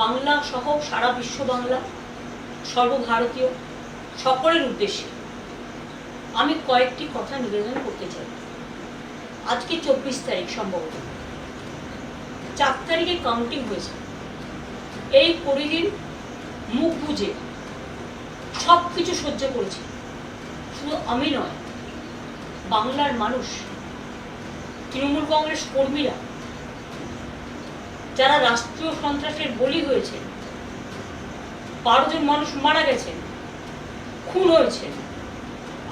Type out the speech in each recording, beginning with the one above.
বাংলা সহ সারা বিশ্ব বাংলা সর্বভারতীয় সকলের উদ্দেশ্যে আমি কয়েকটি কথা নিবেদন করতে চাই। আজকে 24 তারিখ, সম্ভবত 4 তারিখে কাউন্টিং হয়েছে। এই 20 দিন মুখ বুঝে সব কিছু সহ্য করেছি। শুধু আমি নয়, বাংলার মানুষ, তৃণমূল কংগ্রেস কর্মীরা, যারা রাষ্ট্রীয় সন্ত্রাসের বলি হয়েছে, 12 জন মানুষ মারা গেছেন, খুন হয়েছেন,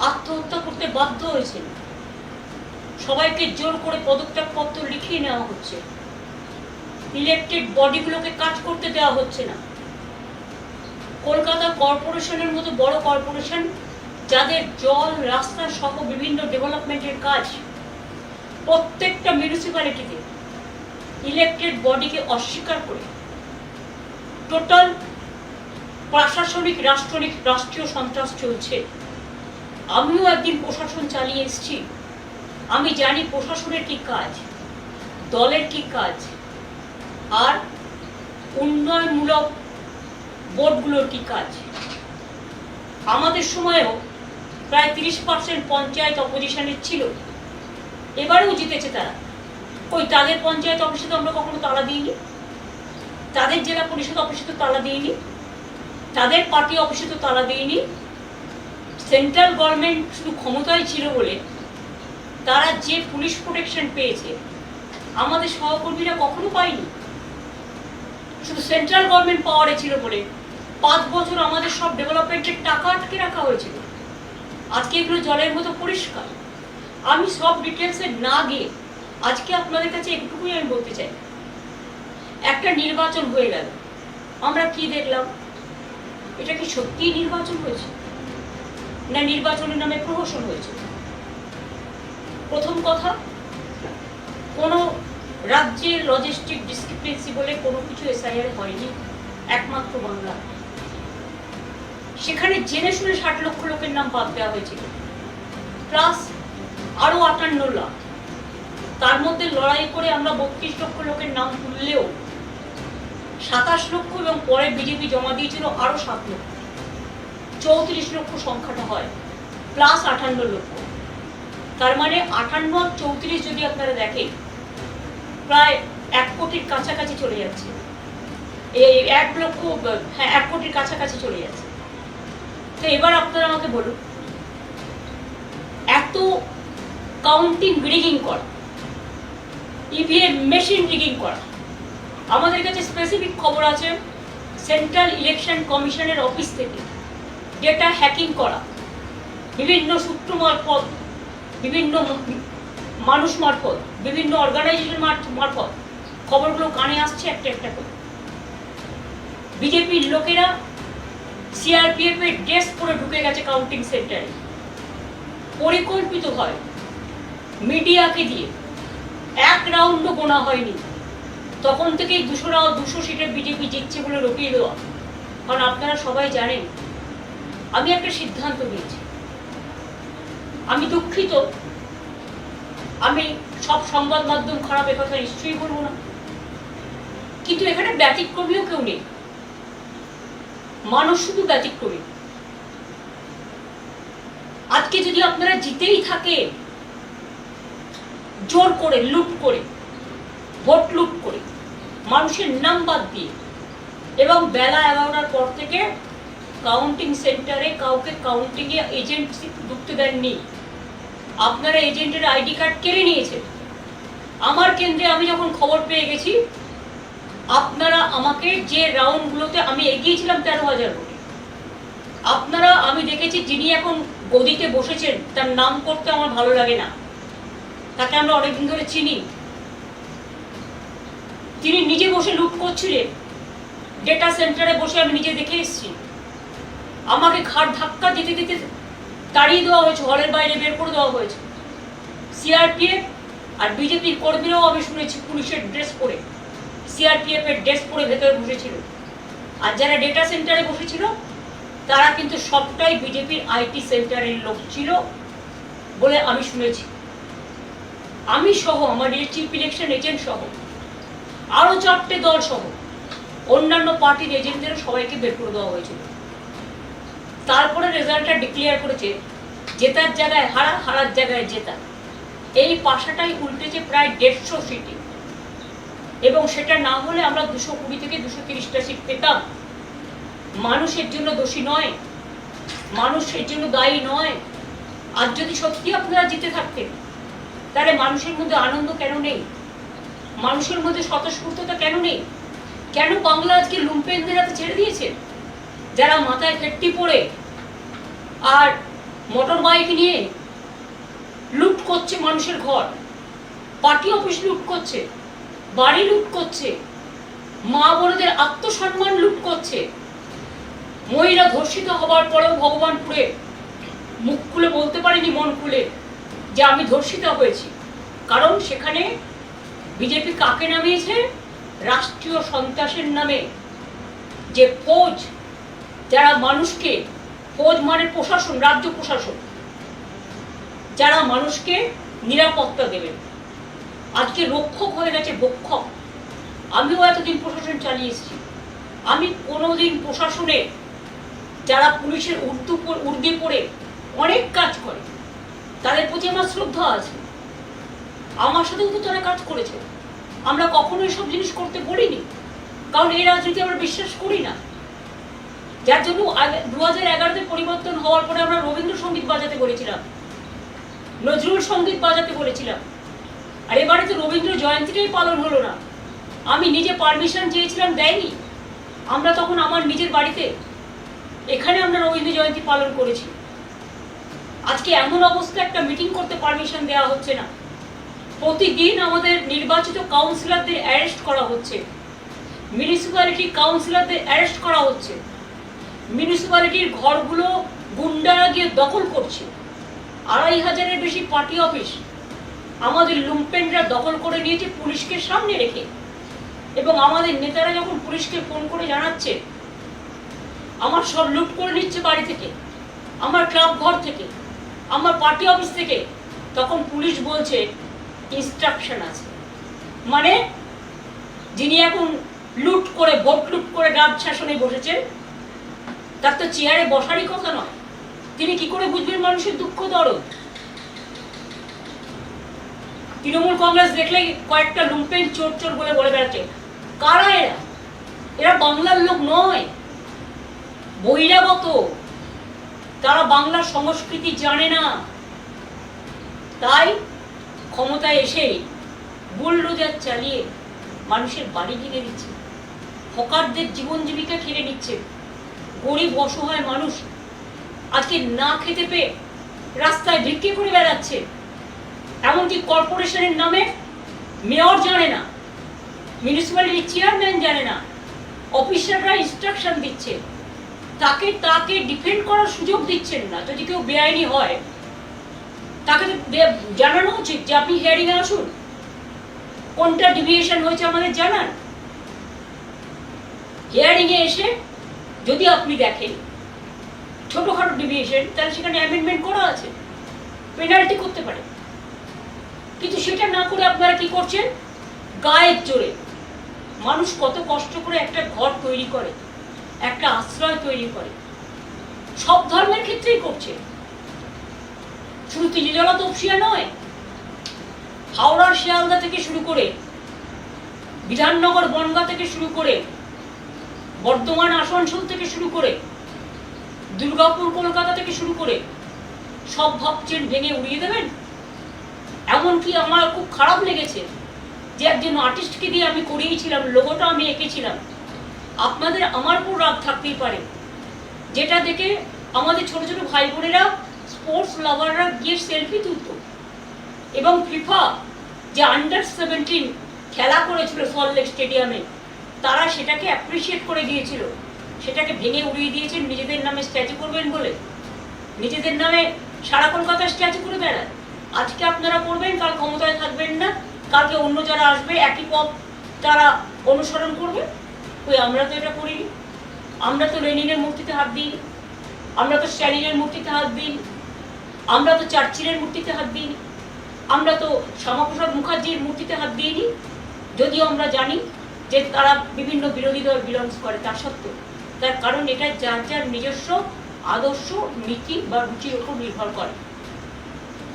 আত্মহত্যা করতে বাধ্য হয়েছেন, সবাইকে জোর করে পদত্যাগপত্র লিখিয়ে নেওয়া হচ্ছে, ইলেকটেড বডিগুলোকে কাজ করতে দেওয়া হচ্ছে না। কলকাতা কর্পোরেশনের মতো বড় কর্পোরেশন, যাদের জল, রাস্তা সহ বিভিন্ন ডেভেলপমেন্টের কাজ, প্রত্যেকটা মিউনিসিপ্যালিটিতে ইলেকটেড বডিকে অস্বীকার করে টোটাল প্রশাসনিক রাষ্ট্রীয় সন্ত্রাস চলছে। আমিও একদিন প্রশাসন চালিয়ে এসেছি। আমি জানি প্রশাসনের কি কাজ, দলের কি কাজ, আর উন্নয়নমূলক বোর্ডগুলোর কি কাজ। আমাদের সময়েও প্রায় 30% পঞ্চায়েত অপোজিশনের ছিল, এবারেও জিতেছে তারা। ওই তাদের পঞ্চায়েত অফিসে তো আমরা কখনো তালা দিইনি, তাদের জেলা পরিষদ অফিসে তো তালা দিইনি, তাদের পার্টি অফিসে তো তালা দিইনি। সেন্ট্রাল গভর্নমেন্ট শুধু ক্ষমতায় ছিল বলে তারা যে পুলিশ প্রোটেকশন পেয়েছে, আমাদের সহকর্মীরা কখনো পায়নি। শুধু সেন্ট্রাল গভর্নমেন্ট পাওয়ারে ছিল বলে 5 বছর আমাদের সব ডেভেলপমেন্টের টাকা আটকে রাখা হয়েছিল। আজকে এগুলো জলের মতো পরিষ্কার। আমি সব ডিটেলসে না গিয়ে আজকে আপনাদের কাছে একটুকুই আমি বলতে চাই, একটা নির্বাচন হয়ে গেল, আমরা কি দেখলাম? এটা কি সত্যিই নির্বাচন হয়েছে, না নির্বাচনের নামে প্রহসন হয়েছে? প্রথম কথা, কোনো রাজ্যের লজিস্টিক ডিসক্রিপেন্সি বলে কোনো কিছু এসআইআর হয়নি, একমাত্র বাংলা। সেখানে জেনে শুনে 60 লক্ষ লোকের নাম বাদ দেওয়া হয়েছিল, প্লাস আরো 58 লাখ। তার মধ্যে লড়াই করে আমরা 32 লক্ষ লোকের নাম তুললেও 27 লক্ষ, এবং পরে বিজেপি জমা দিয়েছিল আরো 7 লক্ষ, 34 লক্ষ সংখ্যাটা হয়, প্লাস 58 লক্ষ। তার মানে 58 আর 34 যদি আপনারা দেখেন, প্রায় 1 কোটির কাছাকাছি চলে যাচ্ছে। এই 1 লক্ষ, হ্যাঁ 1 কোটির কাছাকাছি চলে যাচ্ছে। তো এবার আপনারা আমাকে বলুন, এত কাউন্টিং রিগিং করা, ইভিএম মেশিন রিগিং করা, আমাদের কাছে স্পেসিফিক খবর আছে সেন্ট্রাল ইলেকশন কমিশনের অফিস থেকে ডেটা হ্যাকিং করা, বিভিন্ন সূত্র মারফত, বিভিন্ন মানুষ মারফত, বিভিন্ন অর্গানাইজেশন মারফত খবরগুলো কানে আসছে একটা একটা করে। বিজেপির লোকেরা সিআরপিএফ এর ড্রেস পরে ঢুকে গেছে কাউন্টিং সেন্টারে, পরিকল্পিতভাবে মিডিয়াকে দিয়ে। 1 রাউন্ডও গোনা হয়নি, তখন থেকেই 200 সিটের বিজেপি জিতছে বলে রটিয়ে দেওয়া। কারণ আপনারা সবাই জানেন, আমি একটা সিদ্ধান্ত নিয়েছি। আমি দুঃখিত, আমি সব সংবাদ মাধ্যম খারাপ, একথা নিশ্চয়ই বলবো না, কিন্তু এখানে ব্যতিক্রমীও কেউ নেই। মানুষ শুধু ব্যতিক্রমী। আজকে যদি আপনারা জিতেই থাকে, জোর করে, লুট করে, ভোট লুট করে, মানুষের নাম বাদ দিয়ে, এবং বেলা 11টার পর থেকে কাউন্টিং সেন্টারে কাউকে কাউন্টিং এ এজেন্ট ঢুকতে দেননি, আপনারা এজেন্টের আইডি কার্ড কেড়ে নিয়েছেন। আমার কেন্দ্রে আমি যখন খবর পেয়ে গেছি, আপনারা আমাকে যে রাউন্ডগুলোতে আমি এগিয়েছিলাম 13,000 ভোটে, আপনারা, আমি দেখেছি যিনি এখন গদিতে বসেছেন, তার নাম করতে আমার ভালো লাগে না, তাকে আমরা অনেকদিন ধরে চিনি। তিনি নিজে বসে লুট করছিলেন, ডেটা সেন্টারে বসে আমি নিজে দেখে এসেছি। আমাকে ঘাড় ধাক্কা দিতে দিতে তাড়িয়ে দেওয়া হয়েছে, হলের বাইরে বের করে দেওয়া হয়েছে। সিআরপিএফ আর বিজেপির কর্মীরাও আমি শুনেছি পুলিশের ড্রেস পরে, সিআরপিএফ এর ড্রেস পরে ভেতরে বসেছিল। আর যারা ডেটা সেন্টারে বসেছিল তারা কিন্তু সবটাই বিজেপির আইটি সেন্টারের লোক ছিল বলে আমি শুনেছি। আমি সহ, আমার চিফ ইলেকশন এজেন্ট সহ, আরো 4টে দল সহ অন্যান্য পার্টির এজেন্টদের সবাইকে বের করে দেওয়া হয়েছিল। তারপরে রেজাল্টটা ডিক্লেয়ার করেছে জেতার জায়গায় হারা, হারার জায়গায় জেতা। এই পাশাটাই উল্টেছে প্রায় 150 সিটে, এবং সেটা না হলে আমরা 220 থেকে 230টা সিট পেতাম। মানুষের জন্য দোষী নয়, মানুষের জন্য দায়ী নয়। আর যদি সত্যি আপনারা জিতে থাকতেন, তাহলে মানুষের মধ্যে আনন্দ কেন নেই? মানুষের মধ্যে স্বতঃস্ফূর্ততা কেন নেই? কেন বাংলা আজকে লুম্পেনদের হাতে ছেড়ে দিয়েছেন, যারা মাথায় ফেট্টি পড়ে আর মোটর বাইক নিয়ে লুট করছে মানুষের ঘর, পার্টি অফিস লুট করছে, বাড়ি লুট করছে, মা বোনদের আত্মসম্মান লুট করছে। মহিলা ধর্ষিত হবার পরেও ভগবানপুরে মুখ খুলে বলতে পারিনি, মন খুলে, যে আমি ধর্ষিতা হয়েছি। কারণ সেখানে বিজেপি কাকে নামিয়েছে? রাষ্ট্রীয় সন্ত্রাসের নামে যে ফৌজ, যারা মানুষকে, ফৌজ মানে প্রশাসন, রাজ্য প্রশাসন, যারা মানুষকে নিরাপত্তা দেবেন, আজকে রক্ষক হয়ে গেছে ভক্ষক। আমিও এতদিন প্রশাসন চালিয়েছি, আমি কোনোদিন প্রশাসনে যারা পুলিশের উর্দি পড়ে অনেক কাজ করে তাদের প্রতি আমার শ্রদ্ধা আছে। আমার সাথেও তো তারা কাজ করেছে, আমরা কখনো এসব জিনিস করতে বলিনি, কারণ এই রাজনীতি আমরা বিশ্বাস করি না। যার জন্য 2011-তে পরিবর্তন হওয়ার পরে আমরা রবীন্দ্রসঙ্গীত বাজাতে বলেছিলাম, নজরুল সঙ্গীত বাজাতে বলেছিলাম, আর এবারে তো রবীন্দ্র জয়ন্তীটাই পালন হলো না। আমি নিজে পারমিশন চেয়েছিলাম, দেয়নি। আমরা তখন আমার নিজের বাড়িতে এখানে আমরা রবীন্দ্র জয়ন্তী পালন করেছি। আজকে এমন অবস্থা, একটা মিটিং করতে পারমিশন দেওয়া হচ্ছে না। প্রতিদিন আমাদের নির্বাচিত কাউন্সিলরদের অ্যারেস্ট করা হচ্ছে, মিউনিসিপ্যালিটি কাউন্সিলরদের অ্যারেস্ট করা হচ্ছে, মিউনিসিপ্যালিটির ঘরগুলো গুন্ডারা গিয়ে দখল করছে। 2500-এর বেশি পার্টি অফিস আমাদের লুম্পেনরা দখল করে নিয়েছে পুলিশকে সামনে রেখে। এবং আমাদের নেতারা যখন পুলিশকে ফোন করে জানাচ্ছে আমার সব লুট করে নিচ্ছে বাড়ি থেকে, আমার ক্লাব ঘর থেকে, আমার পার্টি অফিস থেকে, তখন পুলিশ বলছে ইনস্ট্রাকশন আছে। মানে যিনি এখন লুট করে, ভোট লুট করে রাজ শাসনে বসেছেন, তার তো চেয়ারে বসারই কথা নয়। তিনি কি করে বুঝবেন মানুষের দুঃখ দরদ? তৃণমূল কংগ্রেস দেখলে কয়েকটা লুম্পেন চোর চোর বলে বলে বেড়াচ্ছে। কারা এরা? এরা বাংলার লোক নয়, বহিরাগত। তারা বাংলার সংস্কৃতি জানে না। তাই ক্ষমতায় এসেই বুলডোজার চালিয়ে মানুষের বাড়ি ভেঙে দিচ্ছে, হকারদের জীবন জীবিকা কেড়ে নিচ্ছে। গরিব অসহায় মানুষ আজকে না খেতে পেয়ে রাস্তায় ভিক্ষে করে বেড়াচ্ছে। এমনকি কর্পোরেশনের নামে মেয়র জানে না, মিউনিসিপ্যালিটির চেয়ারম্যান জানে না, অফিসাররা ইনস্ট্রাকশন দিচ্ছে, তাকে ডিফেন্ড করার সুযোগ দিচ্ছেন না। যদি কেউ বেআইনি হয় তাকে জানানো উচিত যে আপনি হিয়ারিং এ আসুন, কোনটা ডিভিয়েশন হয়েছে আমাদের জানান। হিয়ারিং এ এসে যদি আপনি দেখেন ছোটখাটো ডিভিয়েশন, তাহলে সেখানে অ্যামেন্ডমেন্ট করা আছে, পেনাল্টি করতে পারে। কিন্তু সেটা না করে আপনারা কি করছেন? গায়ের জোরে মানুষ কত কষ্ট করে একটা ঘর তৈরি করে, একটা আশ্রয় তৈরি করে, সব ধর্মের ক্ষেত্রেই করছে, শুধু তিনজলা তপসিয়া নয়। হাওড়ার শিয়ালদা থেকে শুরু করে, বিধাননগর বনগাঁ থেকে শুরু করে, বর্ধমান আসানসোল থেকে শুরু করে, দুর্গাপুর কলকাতা থেকে শুরু করে সব ভাবছেন ভেঙে উড়িয়ে দেবেন। এমনকি আমার খুব খারাপ লেগেছে যে একজন আর্টিস্টকে দিয়ে আমি করিয়েছিলাম, লোগোটা আমি এঁকেছিলাম। আপনাদের আমার উপর রাগ থাকতেই পারে, যেটা দেখে আমাদের ছোট ছোট ভাই বোনেরা, স্পোর্টস লাভাররা গিয়ে সেলফি তুলত, এবং ফিফা যে আন্ডার-17 খেলা করেছিল সল্টলেক স্টেডিয়ামে, তারা সেটাকে অ্যাপ্রিসিয়েট করে দিয়েছিল। সেটাকে ভেঙে উড়িয়ে দিয়েছেন নিজেদের নামে স্ট্যাচু করবেন বলে। নিজেদের নামে সারা কলকাতা স্ট্যাচু করে বেড়ায়। আজকে আপনারা করবেন, কাল ক্ষমতায় থাকবেন না, কালকে অন্য যারা আসবে একই পথ তারা অনুসরণ করবে। ওই আমরা তো এটা করিনি। আমরা তো লেনিনের মূর্তিতে হাত দিই, আমরা তো স্ট্যালিনের মূর্তিতে হাত দিই, আমরা তো চার্চিলের মূর্তিতে হাত দিই, আমরা তো শ্যামাপ্রসাদ মুখার্জির মূর্তিতে হাত দিইনি। যদিও আমরা জানি যে তারা বিভিন্ন বিরোধী দল বিলংস করে, তা সত্ত্বেও তার কারণ এটা যার যার নিজস্ব আদর্শ, নীতি বা রুচির উপর নির্ভর করে।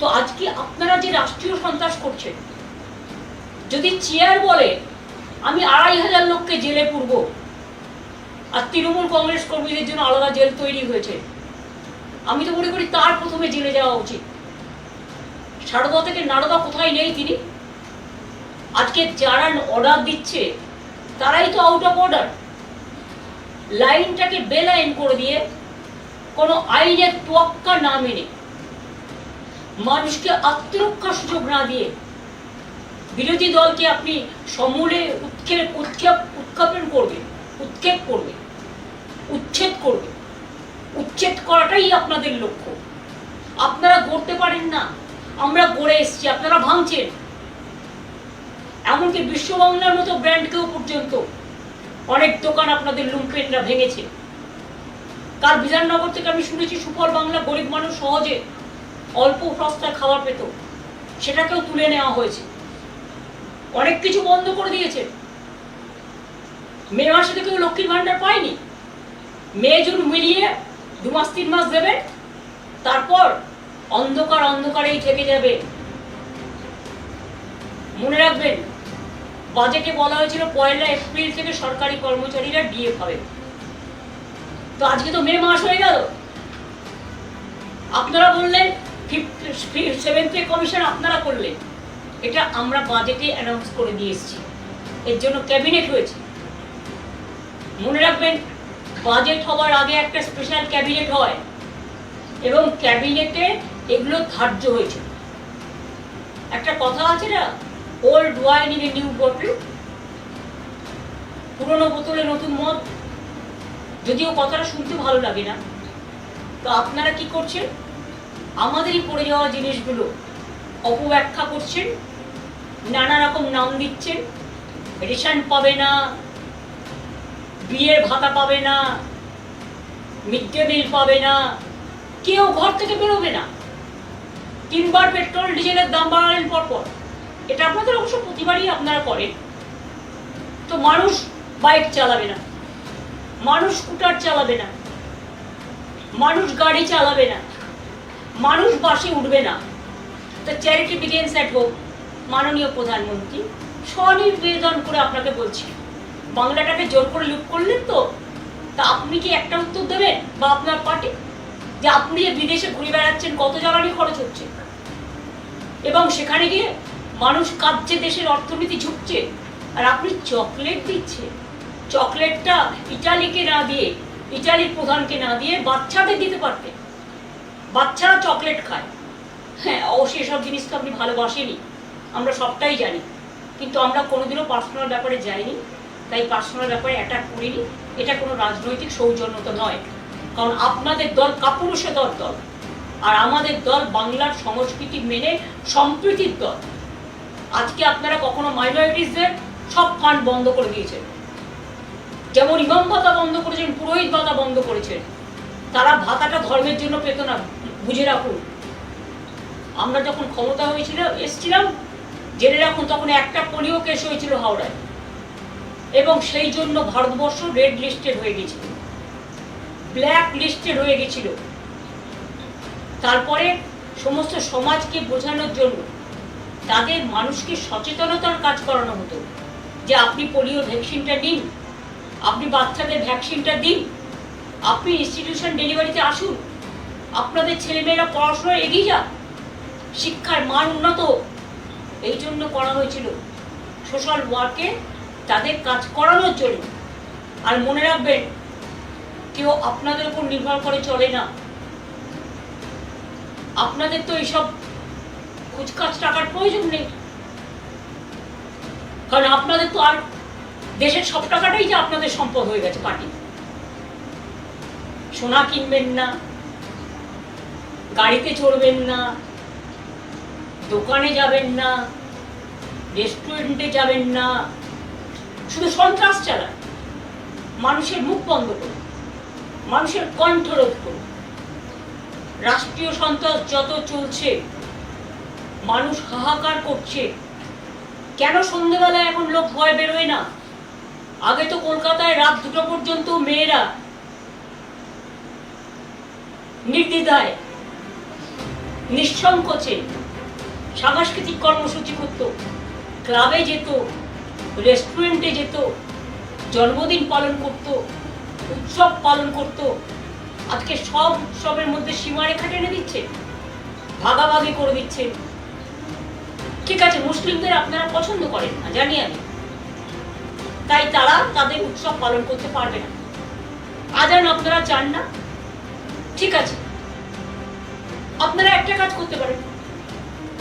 তো আজকে আপনারা যে রাষ্ট্রীয় সন্ত্রাস করছেন, যদি চেয়ার বলে আমি ২৫০০ লোককে জেলে পুরব, আর তৃণমূল কংগ্রেস কর্মীদের জন্য আলাদা জেল তৈরি হয়েছে, আমি তো মনে করি তার প্রথমে জেলে যাওয়া উচিত। সারদা থেকে নারদা কোথায় নেই তিনি? আজকে যারা অর্ডার দিচ্ছে তারাই তো আউট অফ অর্ডার। লাইনটাকে বেলাইন করে দিয়ে কোনো আইনের তোয়াক্কা না মেনে, মানুষকে আত্মরক্ষার সুযোগ না দিয়ে বিরোধী দলকে আপনি সমূলে উৎক্ষেপণ করবে, উচ্ছেদ করবে। উচ্ছেদ করাটাই আপনাদের লক্ষ্য। আপনারা গড়তে পারেন না, আমরা গড়ে এসছি, আপনারা ভাঙছেন। এমনকি বিশ্ব বাংলার মতো ব্র্যান্ডকেও পর্যন্ত অনেক দোকান আপনাদের লুম্পেনরা ভেঙেছে। কাল বিধাননগর থেকে আমি শুনেছি সুফল বাংলা গরিব মানুষ সহজে অল্প সস্তায় খাবার পেত, সেটাকেও তুলে নেওয়া হয়েছে। অনেক কিছু বন্ধ করে দিয়েছে। মে মাসে তো কেউ লক্ষ্মীর ভান্ডার পায়নি। মে জুন মিলিয়ে ২ মাস ৩ মাস দেবে, তারপর অন্ধকারেই থেকে যাবে। মনে রাখবেন, বাজেটে বলা হয়েছিল ১ এপ্রিল থেকে সরকারি কর্মচারীরা ডিএ পাবে। তো আজকে তো মে মাস হয়ে গেল। আপনারা বললেন 7th পে কমিশন আপনারা করলেন, এটা আমরা বাজেটে অ্যানাউন্স করে দিয়ে এসেছি। এর জন্য ক্যাবিনেট হয়েছে। মনে রাখবেন, বাজেট হওয়ার আগে একটা স্পেশাল ক্যাবিনেট হয় এবং ক্যাবিনেটে এগুলো ধার্য হয়েছে। একটা কথা আছে না, old wine in a new bottle, পুরনো বোতলে নতুন মদ। যদিও কথাটা শুনতে ভালো লাগে না, তো আপনারা কি করছেন? আমাদেরই পড়ে যাওয়া জিনিসগুলো অপব্যাখ্যা করছেন, নানা রকম নাম দিচ্ছেন। রেশন পাবে না, বিয়ের ভাতা পাবে না, মিড ডে মিল পাবে না, কেউ ঘর থেকে বেরোবে না। 3 বার পেট্রোল ডিজেলের দাম বাড়ালেন পরপর। এটা আপনাদের অবশ্য প্রতিবারই আপনারা করেন। তো মানুষ বাইক চালাবে না, মানুষ স্কুটার চালাবে না, মানুষ গাড়ি চালাবে না, মানুষ বাসে উঠবে না। তো চ্যারিটি বিগিনস অ্যাট হোম। মাননীয় প্রধানমন্ত্রী স্বনিবেদন করে আপনাকে বলছি, বাংলাটাকে জোর করে লুট করলেন তো, তা আপনি কি একটা উত্তর দেবেন বা আপনার পার্টি, যে আপনি যে বিদেশে ঘুরে বেড়াচ্ছেন, কত জ্বালানি খরচ হচ্ছে, এবং সেখানে গিয়ে মানুষ কাঁদছে, দেশের অর্থনীতি ঝুঁকছে, আর আপনি চকলেট দিচ্ছেন। চকলেটটা ইটালিকে না দিয়ে, ইটালির প্রধানকে না দিয়ে বাচ্চাদের দিতে পারতেন। বাচ্চারা চকলেট খায়। হ্যাঁ, অবশ্যই এসব জিনিস তো আপনি ভালোবাসেনি, আমরা সবটাই জানি, কিন্তু আমরা কোনোদিনও পার্সোনাল ব্যাপারে যাইনি, তাই পার্সোনাল ব্যাপারে অ্যাটাক করিনি। এটা কোনো রাজনৈতিক সৌজন্যতা নয়, কারণ আপনাদের দল কাপুরুষতার দল, আর আমাদের দল বাংলার সংস্কৃতি মেনে সম্প্রীতির দল। আজকে আপনারা কখনো মাইনরিটিসদের সব ফান্ড বন্ধ করে দিয়েছেন, যেমন ইমাম ভাতা বন্ধ করেছেন, পুরোহিত ভাতা বন্ধ করেছেন। তারা ভাতাটা ধর্মের জন্য পেত না, বুঝে রাখুন। আমরা যখন ক্ষমতা এসেছিলাম, জেনে রাখুন, তখন একটা পোলিও কেস হয়েছিল হাওড়ায়, এবং সেই জন্য ভারতবর্ষ রেড লিস্টেড হয়ে গেছিল, ব্ল্যাক লিস্টেড হয়ে গেছিল। তারপরে সমস্ত সমাজকে বোঝানোর জন্য তাদের মানুষকে সচেতনতার কাজ করানো হতো, যে আপনি পোলিও ভ্যাকসিনটা নিন, আপনি বাচ্চাদের ভ্যাকসিনটা দিন, আপনি ইনস্টিটিউশন ডেলিভারিতে আসুন, আপনাদের ছেলেমেয়েরা পড়াশোনায় এগিয়ে যাক, শিক্ষার মান উন্নত। এই জন্য করা হয়েছিল, সোশ্যাল ওয়ার্কে তাদের কাজ করানোর জন্য। আর মনে রাখবেন, কেউ আপনাদের উপর নির্ভর করে চলে না। আপনাদের তো এইসব কুচকাচ টাকার প্রয়োজন নেই, কারণ আপনাদের তো আর দেশের সব টাকাটাই যে আপনাদের সম্পদ হয়ে গেছে পার্টি। সোনা কিনবেন না, গাড়িতে চড়বেন না, দোকানে যাবেন না, রেস্টুরেন্টে যাবেন না, শুধু সন্ত্রাস চালান। মানুষের মুখ বন্ধ করুন, মানুষের কণ্ঠরোধ করুন। রাষ্ট্রীয় সন্ত্রাস যত চলছে, মানুষ হাহাকার করছে। কেন সন্ধ্যেবেলায় এখন লোক ভয় বেরোয় না? আগে তো কলকাতায় রাত 2টা পর্যন্ত মেয়েরা নির্দ্বিধায় নিঃসংকোচে সাংস্কৃতিক কর্মসূচি করত, ক্লাবে যেত, রেস্টুরেন্টে যেত, জন্মদিন পালন করত, উৎসব পালন করত। আজকে সব উৎসবের মধ্যে সীমারেখা টেনে দিচ্ছে, ভাগাভাগি করে দিচ্ছে। ঠিক আছে, মুসলিমদের আপনারা পছন্দ করেন না, জানি আমি, তাই তারা তাদের উৎসব পালন করতে পারবে না। আজান আপনারা চান না, ঠিক আছে, আপনারা একটা কাজ করতে পারেন,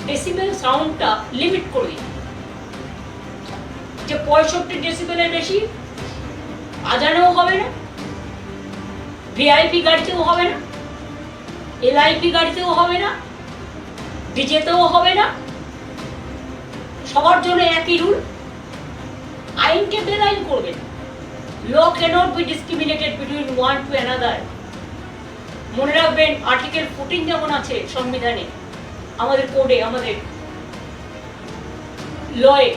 ডেসিবেল সাউন্ডটা লিমিট করে দিন, যে 65 ডেসিবেলের বেশি আজানেও হবে না, ভিআইপি গাড়িতেও হবে না, এলআইপি গাড়িতেও হবে না, ডিজেতেও হবে না। সবার জন্য একই রুল, আইনকে বেআইন করবেন। Law cannot be discriminated between one to another. মনে রাখবেন, আর্টিকেল 14 যেমন আছে সংবিধানে, আমাদের কোডে, আমাদের লয়ে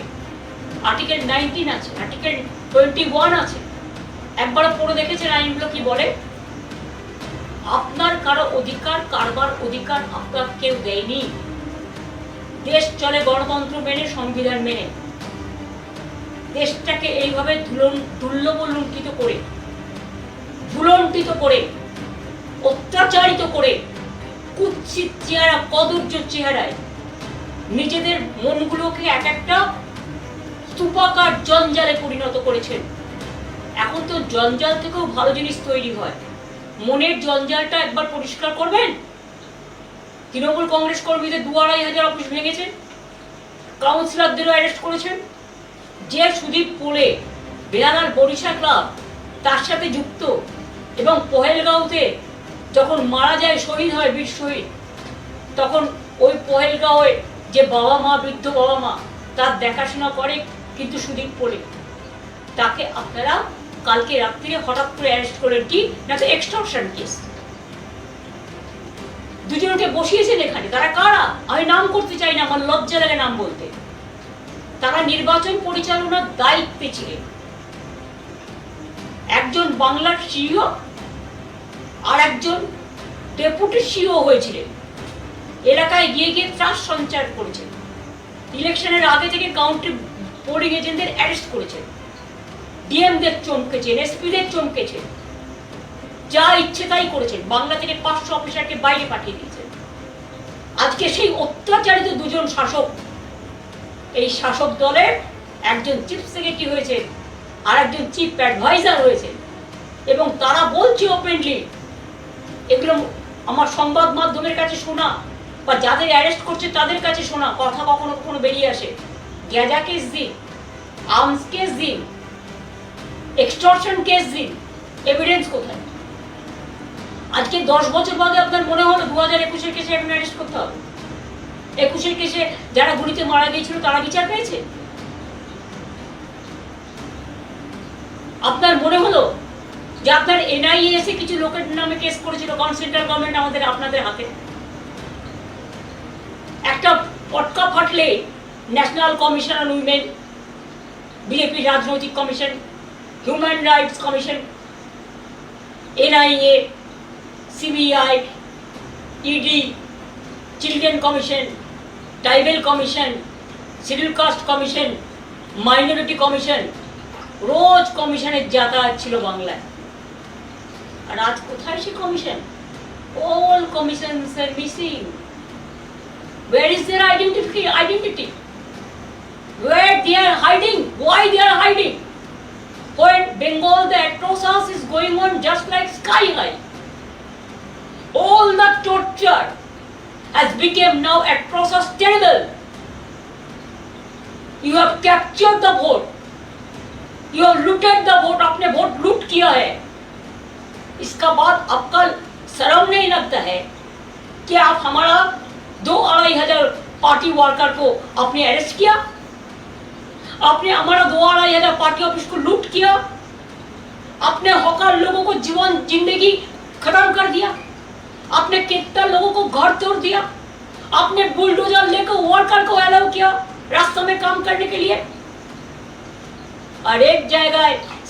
আর্টিকেল 19 আছে, আর্টিকেল 21 আছে। একবার পড়ে দেখেছেন আইনগুলো কি বলে? আপনার কারো অধিকার কারবার অধিকার আপনার কেউ দেয়নি। দেশ চলে গণতন্ত্র মেনে, সংবিধান মেনে। দেশটাকে এইভাবে দুর্লভলুণ্ঠিত করে, ভুলণ্ঠিত করে, অত্যাচারিত করে, কুৎসিত চেহারা, কদর্য চেহারায় নিজেদের মনগুলোকে এক একটা স্তূপাকার জঞ্জালে পরিণত করেছেন। এখন তো জঞ্জাল থেকেও ভালো জিনিস তৈরি হয়। মনের জঞ্জালটা একবার পরিষ্কার করবেন। তৃণমূল কংগ্রেস কর্মীদের 2,500 অফিস ভেঙেছেন, কাউন্সিলরদেরও অ্যারেস্ট করেছেন। যে সুদীপ পোলে বেহালার বরিশা ক্লাব তার সাথে যুক্ত, এবং পহেলগাঁওতে যখন মারা যায়, শহীদ হয়, বীর শহীদ, তখন ওই পহেলগাঁওয়ে যে বাবা মা, বৃদ্ধ বাবা মা, তার দেখাশোনা করে কিন্তু সুদীপ পোলে। তাকে আপনারা কালকে রাত্রিরে হঠাৎ করে অ্যারেস্ট করেন, কি না তো এক্সটর্শন কেস। দুজনকে বসিয়েছেন এখানে। তারা কারা? আমি নাম করতে চাই না, আমার লজ্জা লাগে নাম বলতে। তারা নির্বাচন পরিচালনার দায়িত্বে ছিলেন। একজন বাংলার সিইও আর একজন ডেপুটি সিইও হয়েছিলেন। এলাকায় গিয়ে গিয়ে ত্রাস সঞ্চার করেছেন। ইলেকশনের আগে থেকে কাউন্টি পোলিং এজেন্টদের অ্যারেস্ট করেছেন, ডিএমদের চমকেছেন, এসপিদের চমকেছেন, যা ইচ্ছে তাই করেছেন। বাংলা থেকে 500 অফিসারকে বাইরে পাঠিয়ে দিয়েছেন। আজকে সেই অত্যাচারিত দুজন শাসক, এই শাসক দলের একজন চিফ সেক্রেটারি হয়েছে আর একজন চিফ অ্যাডভাইজার হয়েছে, এবং তারা বলছে ওপেনলি, এগুলো আমার সংবাদ মাধ্যমের কাছে শোনা বা যাদের অ্যারেস্ট করছে তাদের কাছে শোনা কথা, কখনো কখনো বেরিয়ে আসে। গ্যাজা কেস দিন, আর্মস কেস দিন, এক্সটর্শন কেস দিন, এভিডেন্স কোথায়? আজকে 10 বছর বাদে আপনার মনে হলো 2021-এর কেসে এখন অ্যারেস্ট করতে হবে? 21-এর কেসে যারা গুলিতে মারা গিয়েছিল তারা বিচার পেয়েছে? আপনার মনে হলো যে আপনার এনআইএ এসে কিছু লোকের নামে কেস করেছিল, কারণ সেন্ট্রাল গভর্নমেন্ট আমাদের আপনাদের হাতে? একটা পটকা ফাটলে national commission on women, BJP রাজনৈতিক commission, human rights commission, NIA, CBI, ED, children commission, tribal commission, schedule caste commission, minority commission, রোজ কমিশনের যাতায়াত ছিল বাংলায়। আর আজ কোথায় সে commission? All commissions are missing. Where is their identity? Where they are hiding? Why they are hiding? When Bengal, the atrocious is going on just like sky high. All the torture has become now atrocious, terrible. You have captured the vote. You have looted the vote. आपने vote लूट किया है। इसका बाद आपका शर्म नहीं लगता है कि आप हमारा 2-2,500 पार्टी वर्कर को आपने अरेस्ट किया? आपने हमारा 2-2,500 पार्टी ऑफिस को लूट किया? आपने हॉकर लोगों को जीवन जिंदगी खत्म कर दिया? आपने कितना लोगों को घर तोड़ दिया? आपने बुलडोजर लेकर वर्कर को अलाउ किया रास्ते में काम करने के लिए? और एक जगह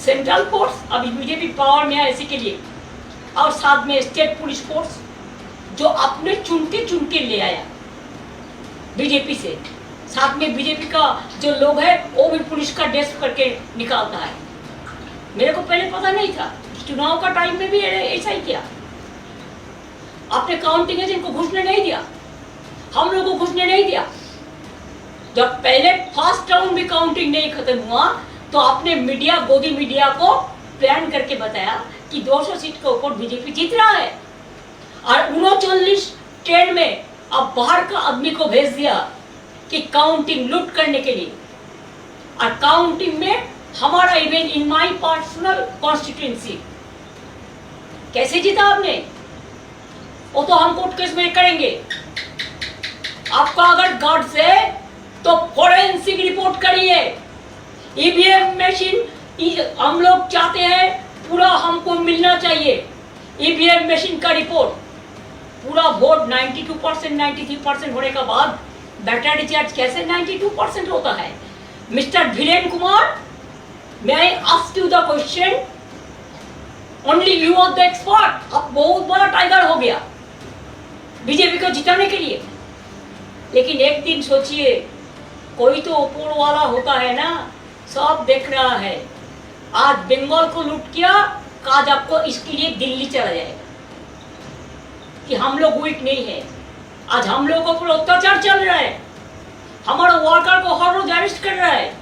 सेंट्रल फोर्स अभी बीजेपी पावर में है इसी के लिए, और साथ में स्टेट पुलिस फोर्स जो अपने चुन के ले आया बीजेपी से। साथ में बीजेपी का जो लोग है वो भी पुलिस का ड्रेस करके निकालता है। मेरे को पहले पता नहीं था, चुनाव का टाइम में भी ऐसा ही किया। आपने काउंटिंग एजेंट को घुसने नहीं दिया, हम लोगों को घुसने नहीं दिया। जब पहले फर्स्ट राउंड भी काउंटिंग नहीं खत्म हुआ तो आपने मीडिया, गोदी मीडिया को प्लान करके बताया कि 200 सीट के ऊपर बीजेपी जीत रहा है, और 39 ट्रेन में अब बाहर का आदमी को भेज दिया कि काउंटिंग लूट करने के लिए। और काउंटिंग में हमारा event in my personal constituency कैसे जीता आपने, वो तो हम कोर्ट केस में करेंगे। आपका अगर गट्स है तो फोरेंसिक रिपोर्ट करिए। ईवीएम मशीन हम लोग चाहते हैं पूरा हमको मिलना चाहिए। ईवीएम मशीन का रिपोर्ट, पूरा वोट 92% 93% होने के बाद बैटर डिस्चार्ज कैसे 92% होता है? Mister Dhiren Kumar, may I ask you the question? Only you are the expert. अब बहुत बड़ा टाइगर हो गया बीजेपी को जिताने के लिए। लेकिन एक दिन सोचिए, कोई तो ऊपर वाला होता है ना, सब देख रहा है। आज बंगाल को लूट किया, आज आपको इसके लिए दिल्ली चला जाएगा कि हम लोग वीक नहीं है। आज हम लोगों पर अत्याचार चल रहा है, हमारा वर्कर को हर रोज अरेस्ट कर रहा है,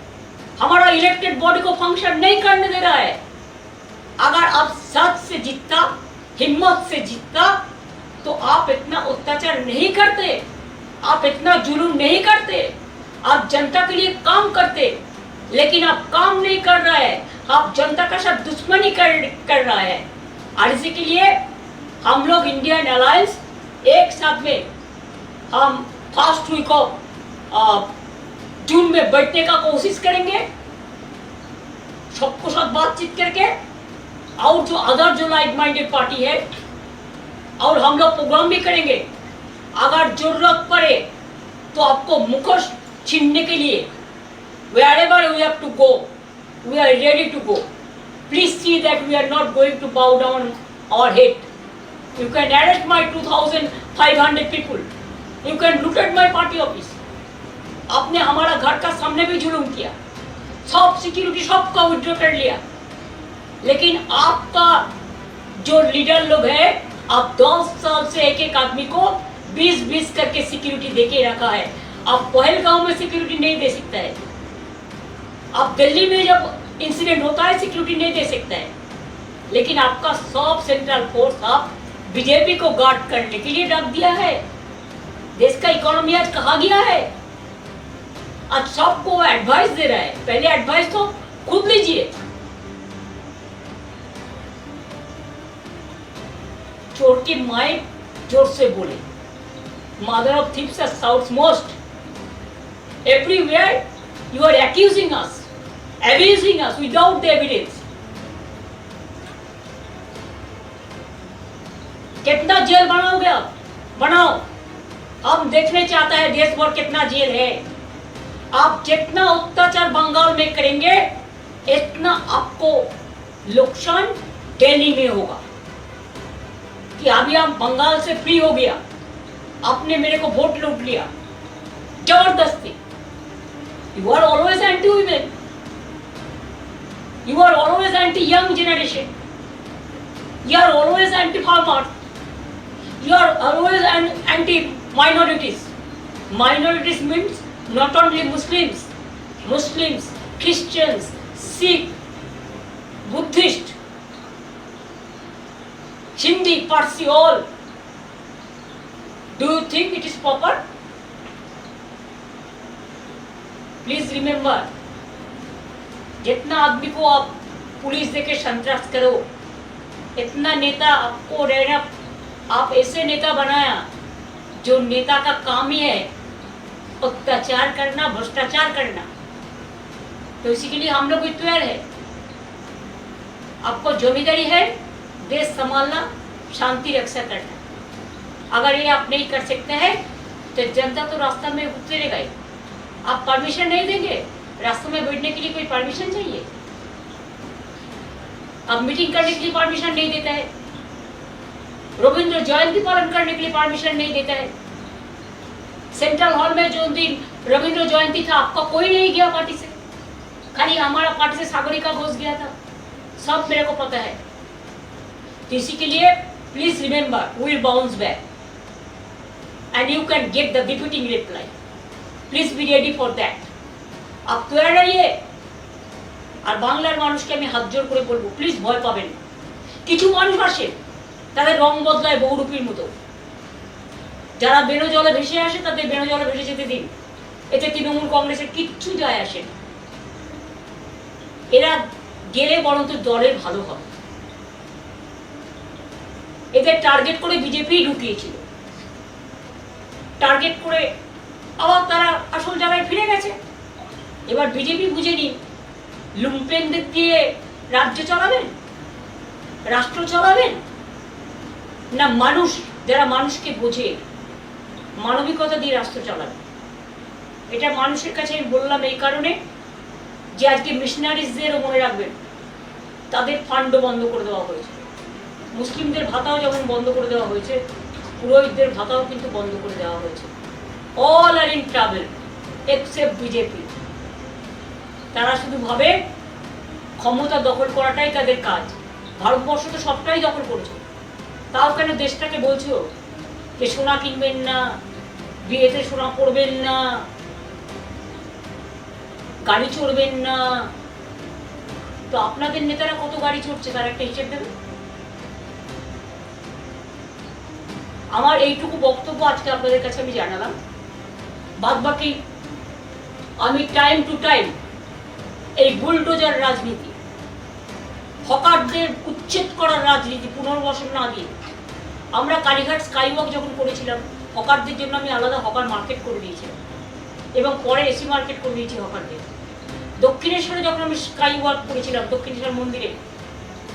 हमारा इलेक्टेड बॉडी को फंक्शन नहीं करने दे रहा है। अगर आप सच से जीतता, हिम्मत से जीतता, तो आप इतना अत्याचार नहीं करते, आप इतना जुलूम नहीं करते, आप जनता के लिए काम करते। लेकिन आप काम नहीं कर रहा है, आप जनता का साथ दुश्मनी कर रहा है। और इसी के लिए हम लोग इंडियन अलायंस एक साथ में हम फर्स्ट वीक ऑफ जून में बैठने का कोशिश करेंगे, सबको साथ बातचीत करके। और जो अदर जो लाइक माइंडेड पार्टी है, और हम लोग प्रोग्राम भी करेंगे। अगर जरूरत पड़े तो आपको मुखोश छीनने के लिए wherever we have to go, we are ready to go. Please see that we are not going to bow down our head. You can arrest my 2,500 people. You can loot at my party office. आपने हमारा घर का सामने भी जुलूम किया, सब security सबका विड्रॉ कर लिया। लेकिन आपका जो लीडर लोग है, आप 10 साल से एक एक आदमी को 20-20 करके सिक्योरिटी देके रखा है। आप पहलगांव में सिक्योरिटी नहीं दे सकता है, आप दिल्ली में जब इंसिडेंट होता है सिक्योरिटी नहीं दे सकता है। लेकिन आपका सब सेंट्रल फोर्स आप बीजेपी को गार्ड करने के लिए रख दिया है। देश का इकोनॉमी आज कहाँ गया है? आज सबको एडवाइस दे रहा है। पहले एडवाइस तो खुद लीजिए। चोर की माए जोर से बोले, mother of thieves shouts most. Everywhere you are accusing us, abusing us without the evidence. कितना जेल बनाओगे आप? बनाओ। हम देखने चाहता है देश भर कितना जेल है। आप जितना अत्याचार बंगाल में करेंगे, इतना आपको नुकसान दिल्ली में होगा। कि अभी हम बंगाल से फ्री हो गया, आपने मेरे को वोट लूट लिया जबरदस्ती। You are always anti women, you are always anti young generation, you are always anti farmers, you are always anti minorities. Minorities means not only Muslims, Christians, Sikh, Buddhist, Hindi, Parsi, all. Do you think it is proper? Please remember, जितना आदमी को आप police देके संतरास करो, इतना नेता आपको रहना, आप ऐसे नेता बनाया जो नेता का काम ही है अत्याचार करना, भ्रष्टाचार करना। तो इसी के लिए हम लोग तैयार है। आपको जिम्मेदारी है देश संभालना, शांति रक्षा करना। अगर ये आप नहीं कर सकते हैं तो जनता तो रास्ता में उतरेगा ही। आप परमिशन नहीं देंगे, रास्ते में बैठने के लिए कोई परमिशन चाहिए? अब मीटिंग करने के लिए परमिशन नहीं देता है, रविंद्र जयंती पालन करने के लिए परमिशन नहीं देता है। सेंट्रल हॉल में जो दिन रविंद्र जयंती था आपका कोई नहीं गया पार्टी से, खाली हमारा पार्टी से सागरिका घोष गया था, सब मेरे को पता है। तो इसी के लिए please remember we will bounce back and you can get the defeating reply, please be ready for that. आप তৈরি রহিয়ে। আর বাংলার মানুষকে আমি হাত জোর করে বলবো প্লিজ ভয় পাবেন। কিছু মানুষ আসে তাদের রং বদলায় বহুরূপীর মতো, যারা বেনো জলে ভেসে আসে তাদের বেনো জলে ভেসে যেতে দিন, এতে তৃণমূল কংগ্রেসের কিচ্ছু যায় আসে না। এরা গেলে বরঞ্চ দলের ভালো হবে। এদের টার্গেট করে বিজেপি ঢুকিয়েছিল, টার্গেট করে আবার তারা আসল জায়গায় ফিরে গেছে। এবার বিজেপি বুঝেনি লুম্পেনদের দিয়ে রাজ্য চালাবেন, রাষ্ট্র চালাবেন, না মানুষ যারা মানুষকে বোঝে মানবিকতা দিয়ে রাষ্ট্র চালাবেন। এটা মানুষের কাছে আমি বললাম এই কারণে যে আজকে মিশনারিজদেরও মনে রাখবেন তাদের ফান্ডও বন্ধ করে দেওয়া হয়েছে, মুসলিমদের ভাতাও যেমন বন্ধ করে দেওয়া হয়েছে, পুরোহিতদের ভাতাও কিন্তু বন্ধ করে দেওয়া হয়েছে। All are in travel except BJP. তারা শুধু ভাবে ক্ষমতা দখল করাটাই তাদের কাজ। ভারতবর্ষ তো সবটাই দখল করেছে, তাও কেন দেশটাকে বলছো যে সোনা কিনবেন না, বিয়েতে সোনা পরবেন না, গাড়ি চড়বেন না। তো আপনাদের নেতারা কত গাড়ি চড়ছে তার একটা হিসেব দেবেন। আমার এইটুকু বক্তব্য আজকে আপনাদের কাছে আমি জানালাম। বাদ বাকি আমি টাইম টু টাইম এই বুলডোজার রাজনীতি, হকারদের উচ্ছেদ করার রাজনীতি পুনর্বাসন না দিয়ে, আমরা কালীঘাট স্কাইওয়াক যখন করেছিলাম হকারদের জন্য আমি আলাদা হকার মার্কেট করে দিয়েছিলাম এবং পরে এসি মার্কেট করে দিয়েছি হকারদের। দক্ষিণেশ্বরে যখন আমি স্কাইওয়াক করেছিলাম দক্ষিণেশ্বর মন্দিরে,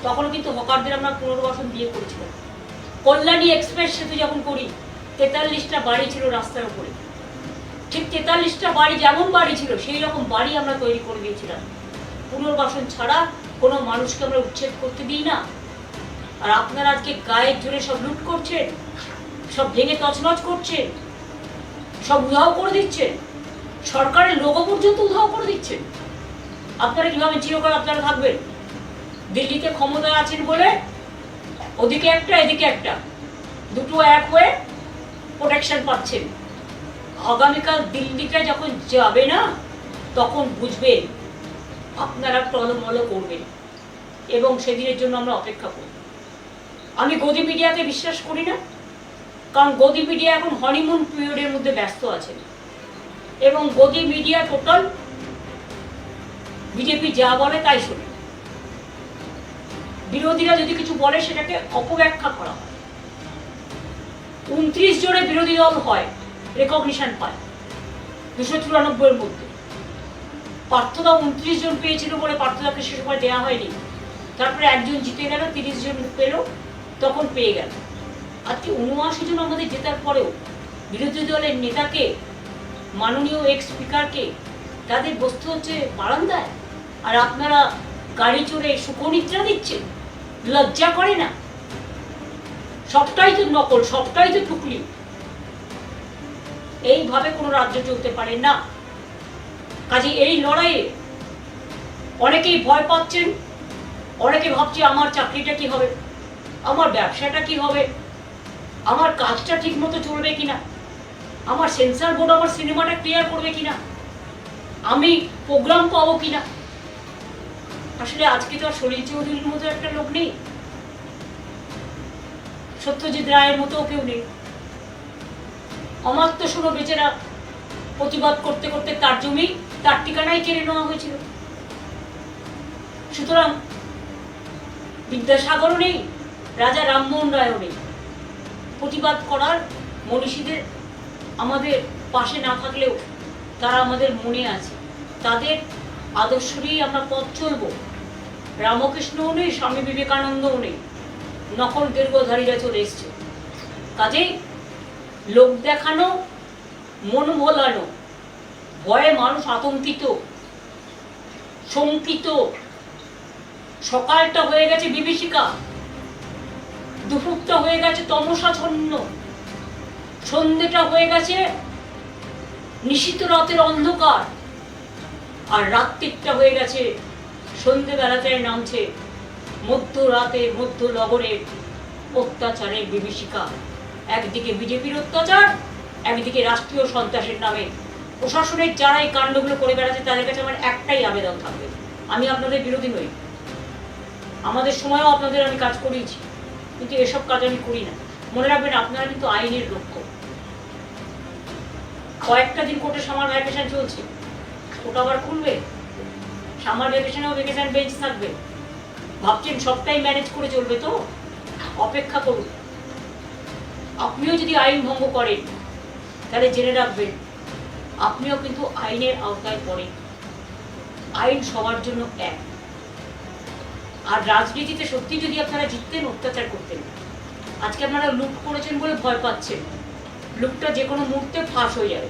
তখন কিন্তু হকারদের আমরা পুনর্বাসন দিয়ে করেছিলাম। কল্যাণী এক্সপ্রেস সেতু যখন করি 43টা বাড়ি ছিল রাস্তার উপরে, ঠিক 43টা বাড়ি যেমন বাড়ি ছিল সেই রকম বাড়ি আমরা তৈরি করে দিয়েছিলাম। পুনর্বাসন ছাড়া কোনো মানুষকে আমরা উচ্ছেদ করতে দিই না। আর আপনারা আজকে গায়ের জোরে সব লুট করছেন, সব ভেঙে তছনছ করছেন, সব উধাও করে দিচ্ছেন, সরকারের লোগো পর্যন্ত উধাও করে দিচ্ছেন। আপনারা কিভাবে চিরকাল আপনারা থাকবেন? দিল্লিতে ক্ষমতায় আছেন বলে ওদিকে একটা এদিকে একটা, দুটো এক হয়ে প্রোটেকশন পাচ্ছেন। আগামীকাল দিল্লিটা যখন যাবে না তখন বুঝবেন আপনারা টলমল করবেন এবং সেদিনের জন্য আমরা অপেক্ষা করব। আমি গদি মিডিয়াকে বিশ্বাস করি না, কারণ গদি মিডিয়া এখন হনিমুন পিরিয়ডের মধ্যে ব্যস্ত আছেন এবং গদি মিডিয়া টোটাল বিজেপি যা বলে তাই শোনে। বিরোধীরা যদি কিছু বলে সেটাকে অপব্যাখ্যা করা হয়। 29 জনে বিরোধী দল হয়, রেকগনিশন পায় 294-এর মধ্যে। পার্থদা 29 জন পেয়েছিল বলে পার্থদাকে সে সময় দেওয়া হয়নি, তারপরে একজন জিতে গেল, 30 জন পেল, তখন পেয়ে গেল। আজকে 79 জন আমাদের জেতার পরেও বিরোধী দলের নেতাকে, মাননীয় এক্স স্পিকারকে তাদের বসতে হচ্ছে বারান্দায়, আর আপনারা গাড়ি চড়ে সুখনিদ্রা দিচ্ছেন। লজ্জা করে না? সবটাই তো নকল, সবটাই তো টুকলি। এইভাবে কোনো রাজ্য চলতে পারে না। কাজে এই লড়াইয়ে অনেকেই ভয় পাচ্ছেন, অনেকে ভাবছে আমার চাকরিটা কি হবে, আমার ব্যবসাটা কি হবে, আমার কাজটা ঠিক মতো চলবে কিনা, আমার সেন্সর বোর্ড আমার সিনেমাটা ক্লিয়ার করবে কিনা, আমি প্রোগ্রাম পাবো কিনা। আসলে আজকে তো আর সলিল চৌধুরীর মতো একটা লোক নেই, সত্যজিৎ রায়ের মতো কেউ নেই। অমাত্য শুনো বেচারা প্রতিবাদ করতে করতে তার জমি, তার ঠিকানায় কেড়ে নেওয়া হয়েছিল। সুতরাং বিদ্যাসাগরও নেই, রাজা রামমোহন রায়ও নেই। প্রতিবাদ করার মনীষীদের আমাদের পাশে না থাকলেও তারা আমাদের মনে আছে, তাদের আদর্শই আমরা পথ চলব। রামকৃষ্ণও নেই, স্বামী বিবেকানন্দও নেই, নকল দীর্ঘধারীরা চলে এসছে। কাজেই লোক দেখানো, মন ভোলানো, ভয়ে মানুষ আতঙ্কিত, শঙ্কিত, সকালটা হয়ে গেছে বিভীষিকা, দুপুরটা হয়ে গেছে তমসাচ্ছন্ন, সন্ধ্যেটা হয়ে গেছে নিশীথ রাতের অন্ধকার, আর রাত্রিটা হয়ে গেছে সন্ধ্যেবেলাতে নামছে মধ্যরাতে মধ্য লগনের অত্যাচারের বিভীষিকা। একদিকে বিজেপির অত্যাচার, একদিকে রাষ্ট্রীয় সন্ত্রাসের নামে প্রশাসনের যারা এই কাণ্ডগুলো করে বেড়াচ্ছে তাদের কাছে আমার একটাই আবেদন থাকবে, আমি আপনাদের বিরোধী নই, আমাদের সময়ও আপনাদের আমি কাজ করিয়েছি, কিন্তু এসব কাজ আমি করি না। মনে রাখবেন আপনারা কিন্তু আইনের লক্ষ্য। কয়েকটা দিন কোর্টে সামার ভ্যাকেশন চলছে, ওটা আবার খুলবে, সামার ভ্যাকেশনেও ভ্যাকেশন বেঞ্চ থাকবে, ভাবছেন সবটাই ম্যানেজ করে চলবে? তো অপেক্ষা করুন। আপনিও যদি আইন ভঙ্গ করেন তাহলে জেনে রাখবেন আপনিও কিন্তু আইনের আওতায় পড়েন। আইন সবার জন্য এক। আর রাজনীতিতে সত্যি যদি আপনারা জিততেন, অত্যাচার করতেন। আজকে আপনারা লুট করেছেন বলে ভয় পাচ্ছেন, লুটটা যে কোনো মুহূর্তে ফাঁস হয়ে যাবে।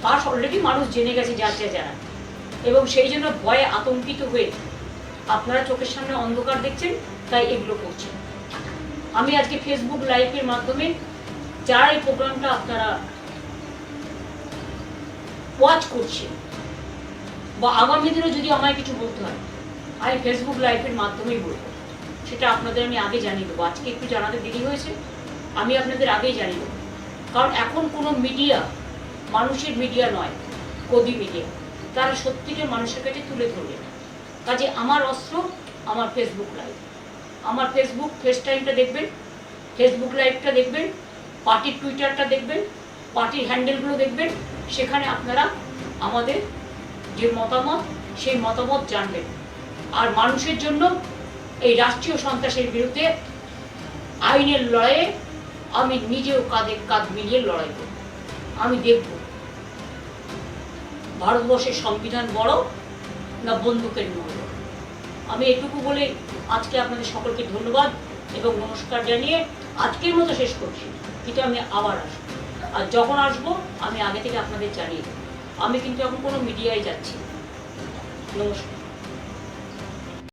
ফাঁস অলরেডি মানুষ জেনে গেছে যার যারা, এবং সেই জন্য ভয়ে আতঙ্কিত হয়ে আপনারা চোখের সামনে অন্ধকার দেখছেন, তাই এগুলো করছেন। আমি আজকে ফেসবুক লাইভের মাধ্যমে যারা এই প্রোগ্রামটা আপনারা ওয়াচ করছেন, বা আগামী দিনে যদি আমায় কিছু বলতে হয় আমি ফেসবুক লাইভের মাধ্যমেই বলবো, সেটা আপনাদের আমি আগে জানিয়ে দেবো। আজকে একটু জানাতে দেরি হয়েছে, আমি আপনাদের আগেই জানিয়ে দেবো। কারণ এখন কোনো মিডিয়া মানুষের মিডিয়া নয়, গদি মিডিয়া, তারা সত্যিটা মানুষের কাছে তুলে ধরবে। কাজে আমার অস্ত্র আমার ফেসবুক লাইভ, আমার ফেসবুক ফেস টাইমটা দেখবেন, ফেসবুক লাইভটা দেখবেন, পার্টির টুইটারটা দেখবেন, পার্টির হ্যান্ডেলগুলো দেখবেন। সেখানে আপনারা আমাদের যে মতামত সেই মতামত জানবেন। আর মানুষের জন্য এই রাষ্ট্রীয় সন্ত্রাসের বিরুদ্ধে আইনের লড়াইয়ে আমি নিজেও কাঁধে কাঁধ মিলিয়ে লড়াই করব। আমি দেখব ভারতবর্ষের সংবিধান বড় না বন্দুকের মূল্য। আমি এটুকু বলে আজকে আপনাদের সকলকে ধন্যবাদ এবং নমস্কার জানিয়ে আজকের মতো শেষ করছি। কিন্তু আমি আবার আসবো, আর যখন আসবো আমি আগে থেকে আপনাদের জানিয়ে দেবো। আমি কিন্তু এখন কোনো মিডিয়ায় যাচ্ছি। নমস্কার।